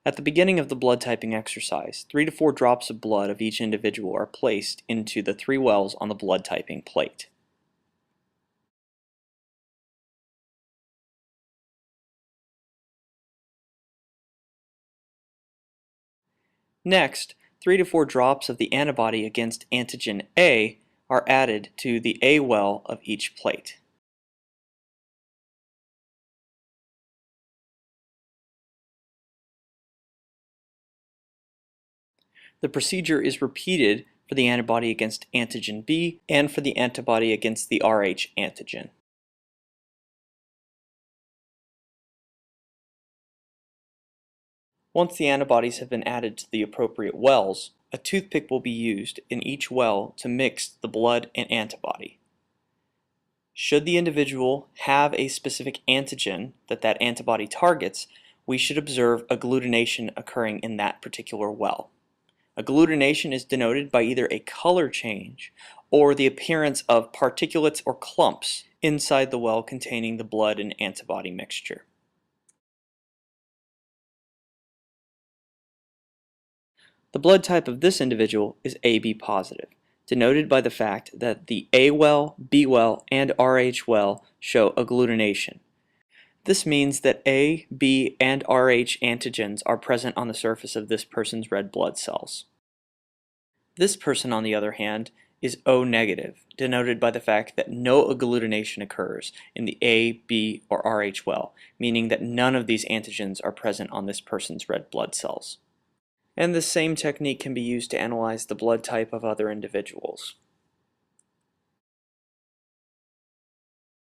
At the beginning of the blood typing exercise, 3 to 4 drops of blood of each individual are placed into the 3 wells on the blood typing plate. Next, 3 to 4 drops of the antibody against antigen A are added to the A well of each plate. The procedure is repeated for the antibody against antigen B and for the antibody against the Rh antigen. Once the antibodies have been added to the appropriate wells, a toothpick will be used in each well to mix the blood and antibody. Should the individual have a specific antigen that antibody targets, we should observe agglutination occurring in that particular well. Agglutination is denoted by either a color change or the appearance of particulates or clumps inside the well containing the blood and antibody mixture. The blood type of this individual is AB positive, denoted by the fact that the A well, B well, and Rh well show agglutination. This means that A, B, and Rh antigens are present on the surface of this person's red blood cells. This person, on the other hand, is O negative, denoted by the fact that no agglutination occurs in the A, B, or Rh well, meaning that none of these antigens are present on this person's red blood cells. And the same technique can be used to analyze the blood type of other individuals.